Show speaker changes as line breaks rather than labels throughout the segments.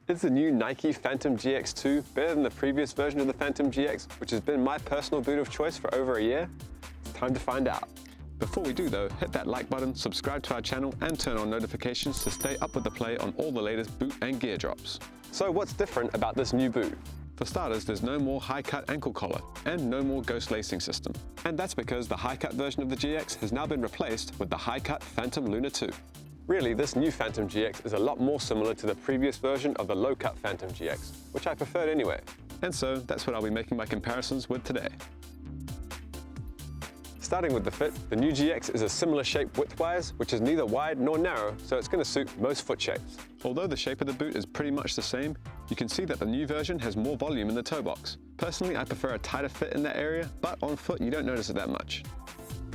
Is the new Nike Phantom GX2 better than the previous version of the Phantom GX, which has been my personal boot of choice for over a year? It's time to find out. Before we do though, hit that like button, subscribe to our channel and turn on notifications to stay up with the play on all the latest boot and gear drops. So what's different about this new boot? For starters, there's no more high-cut ankle collar and no more ghost lacing system. And that's because the high-cut version of the GX has now been replaced with the high-cut Phantom Lunar 2. Really, this new Phantom GX is a lot more similar to the previous version of the low-cut Phantom GX, which I preferred anyway. And so that's what I'll be making my comparisons with today. Starting with the fit, the new GX is a similar shape width-wise, which is neither wide nor narrow, so it's going to suit most foot shapes. Although the shape of the boot is pretty much the same, you can see that the new version has more volume in the toe box. Personally, I prefer a tighter fit in that area, but on foot you don't notice it that much.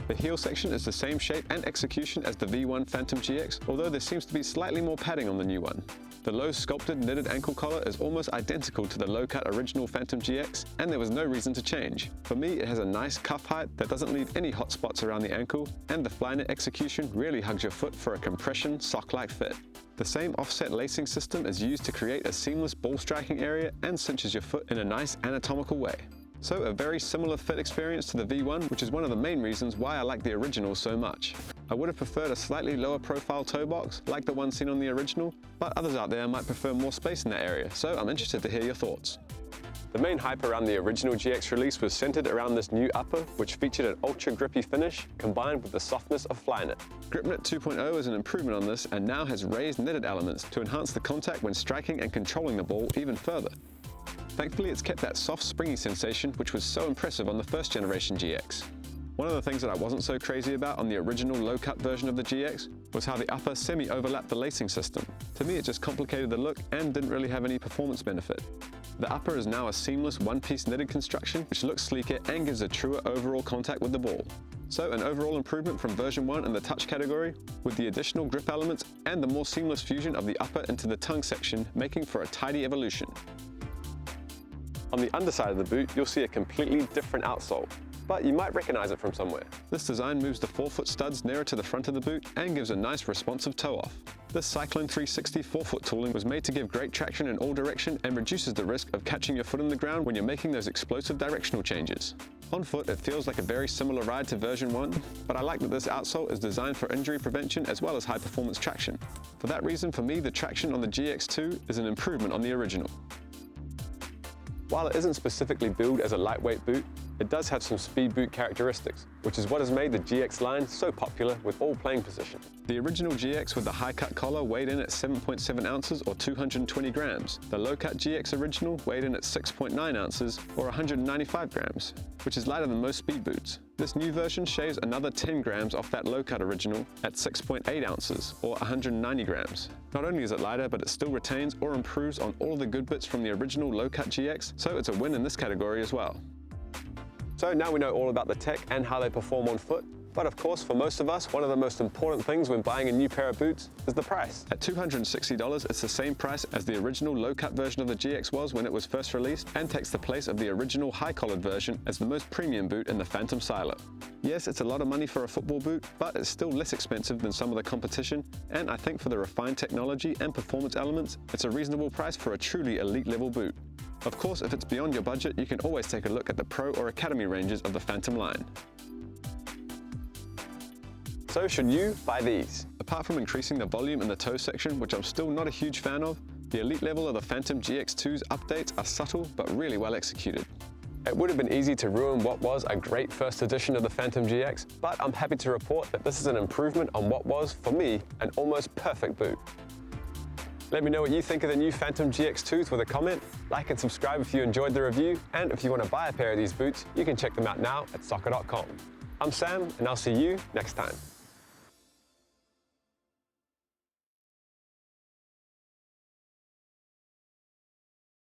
The heel section is the same shape and execution as the V1 Phantom GX, although there seems to be slightly more padding on the new one. The low sculpted knitted ankle collar is almost identical to the low-cut original Phantom GX, and there was no reason to change. For me, it has a nice cuff height that doesn't leave any hot spots around the ankle, and the fly knit execution really hugs your foot for a compression, sock-like fit. The same offset lacing system is used to create a seamless ball striking area and cinches your foot in a nice anatomical way. So a very similar fit experience to the V1, which is one of the main reasons why I like the original so much. I would have preferred a slightly lower profile toe box, like the one seen on the original, but others out there might prefer more space in that area, so I'm interested to hear your thoughts. The main hype around the original GX release was centered around this new upper, which featured an ultra grippy finish, combined with the softness of fly knit. GripKnit 2.0 is an improvement on this and now has raised knitted elements to enhance the contact when striking and controlling the ball even further. Thankfully, it's kept that soft, springy sensation, which was so impressive on the first generation GX. One of the things that I wasn't so crazy about on the original low-cut version of the GX was how the upper semi-overlapped the lacing system. To me, it just complicated the look and didn't really have any performance benefit. The upper is now a seamless one-piece knitted construction, which looks sleeker and gives a truer overall contact with the ball. So an overall improvement from version 1 in the touch category, with the additional grip elements and the more seamless fusion of the upper into the tongue section, making for a tidy evolution. On the underside of the boot, you'll see a completely different outsole, but you might recognize it from somewhere. This design moves the forefoot studs nearer to the front of the boot and gives a nice responsive toe off. This Cyclone 360 forefoot tooling was made to give great traction in all direction and reduces the risk of catching your foot in the ground when you're making those explosive directional changes. On foot, it feels like a very similar ride to version 1, but I like that this outsole is designed for injury prevention as well as high performance traction. For that reason, for me, the traction on the GX2 is an improvement on the original. While it isn't specifically billed as a lightweight boot, it does have some speed boot characteristics, which is what has made the GX line so popular with all playing positions. The original GX with the high-cut collar weighed in at 7.7 ounces or 220 grams. The low-cut GX original weighed in at 6.9 ounces or 195 grams, which is lighter than most speed boots. This new version shaves another 10 grams off that low-cut original at 6.8 ounces or 190 grams. Not only is it lighter, but it still retains or improves on all of the good bits from the original low-cut GX, so it's a win in this category as well. So now we know all about the tech and how they perform on foot, but of course for most of us, one of the most important things when buying a new pair of boots is the price. At $260, it's the same price as the original low-cut version of the GX was when it was first released and takes the place of the original high-collared version as the most premium boot in the Phantom silo. Yes, it's a lot of money for a football boot, but it's still less expensive than some of the competition, and I think for the refined technology and performance elements, it's a reasonable price for a truly elite level boot. Of course, if it's beyond your budget, you can always take a look at the Pro or Academy ranges of the Phantom line. So should you buy these? Apart from increasing the volume in the toe section, which I'm still not a huge fan of, the elite level of the Phantom GX2's updates are subtle but really well executed. It would have been easy to ruin what was a great first edition of the Phantom GX, but I'm happy to report that this is an improvement on what was, for me, an almost perfect boot. Let me know what you think of the new Phantom GX2s with a comment, like and subscribe if you enjoyed the review, and if you want to buy a pair of these boots, you can check them out now at SOCCER.COM. I'm Sam, and I'll see you next time.